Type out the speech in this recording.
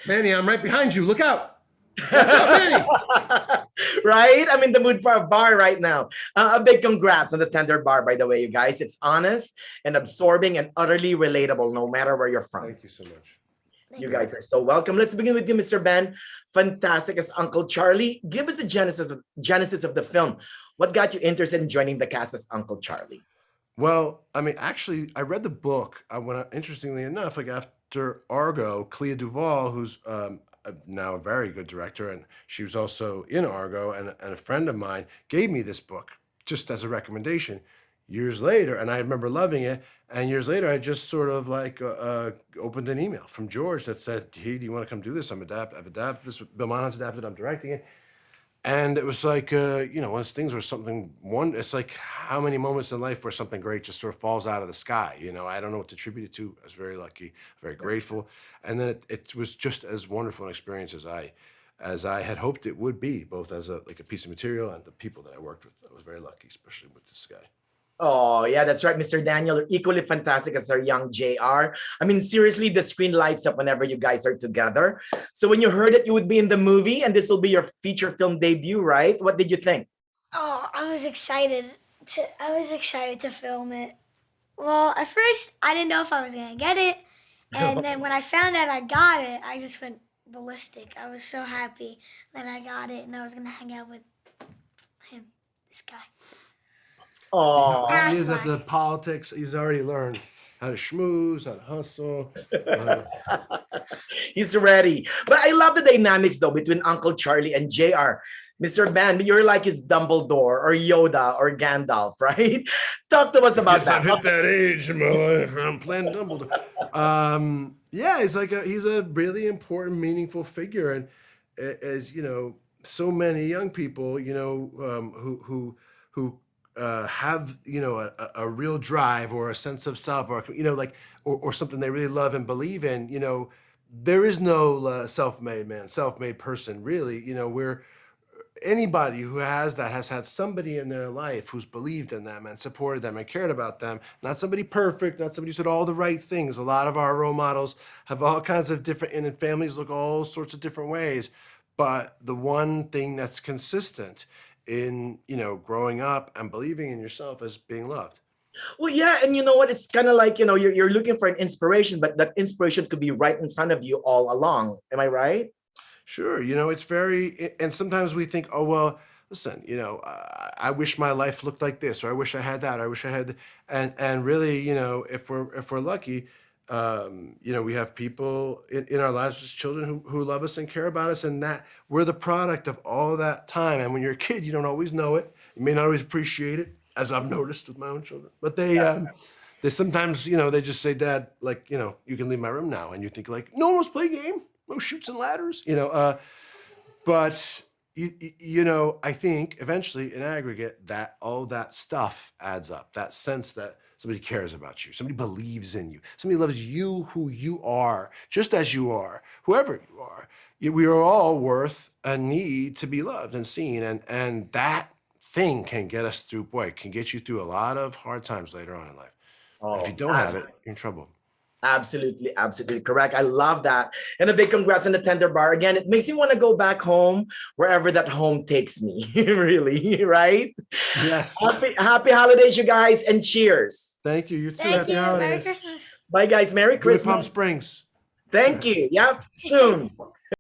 Manny, I'm right behind you. Look out. Watch out, Manny. Right? I'm in the mood for a bar right now. A big congrats on the Tender Bar, by the way, you guys. It's honest and absorbing and utterly relatable, no matter where you're from. Thank you so much. You guys are so welcome. Let's begin with you, Mr. Ben. Fantastic as Uncle Charlie. Give us the genesis of the film. What got you interested in joining the cast as Uncle Charlie? Well, I mean, actually, I read the book. Interestingly enough, like after Argo, Clea Duvall, who's now a very good director, and she was also in Argo, and a friend of mine gave me this book just as a recommendation years later, and I remember loving it. And years later, I just sort of like opened an email from George that said, "Hey, do you want to come do this? I've adapted this. Bill Monahan's adapted. I'm directing it." And it was like, one of those things where it's like how many moments in life where something great just sort of falls out of the sky. I don't know what to attribute it to. I was very lucky, very grateful. And then it was just as wonderful an experience as I had hoped it would be, both as a piece of material and the people that I worked with. I was very lucky, especially with this guy. Oh, yeah, that's right, Mr. Daniel. You're equally fantastic as our young JR. I mean, seriously, the screen lights up whenever you guys are together. So when you heard that you would be in the movie and this will be your feature film debut, right? What did you think? Oh, I was excited to film it. Well, at first I didn't know if I was gonna get it. And then when I found out I got it, I just went ballistic. I was so happy that I got it and I was gonna hang out with him, this guy. Oh, He is at the politics. He's already learned how to schmooze, how to hustle. he's ready. But I love the dynamics though between Uncle Charlie and JR. Mr. Ben, you're like his Dumbledore or Yoda or Gandalf, right? Talk to us about Yes, that. I've hit that age in my life. I'm playing Dumbledore. Yeah, he's a really important, meaningful figure, and as so many young people, who have a real drive or a sense of self, or or something they really love and believe in. There is no self-made man, self-made person, really. We're anybody who has that has had somebody in their life who's believed in them and supported them and cared about them. Not somebody perfect, not somebody who said all the right things. A lot of our role models have all kinds of different, and families look all sorts of different ways. But the one thing that's consistent in growing up and believing in yourself is being loved. Well, yeah, and you know what? It's kind of like, you're looking for an inspiration, but that inspiration could be right in front of you all along. Am I right? Sure, it's very, and sometimes we think, oh well, listen, I wish my life looked like this, or I wish I had that, or I wish I had, and really, if we're lucky, we have people in our lives as children who love us and care about us, and that we're the product of all that time. And when you're a kid, you don't always know it. You may not always appreciate it, as I've noticed with my own children. But they sometimes, they just say, "Dad, you can leave my room now," and you think like, "No one wants to play a game, no shoots and ladders," But I think eventually, in aggregate, that all that stuff adds up. That sense that somebody cares about you, somebody believes in you, somebody loves you, who you are, just as you are, whoever you are. We are all worth a need to be loved and seen, and that thing can get us through. Boy, it can get you through a lot of hard times later on in life. And if you don't have it, you're in trouble. Absolutely, absolutely correct. I love that. And a big congrats on the Tender Bar. Again, it makes me want to go back home wherever that home takes me. Really, right? Yes. Happy holidays, you guys, and cheers. Thank you. You too. Thank Happy you. holidays. Merry Christmas. Bye, guys. Merry Good Palm Christmas. Springs. Thank you. Yep. Soon.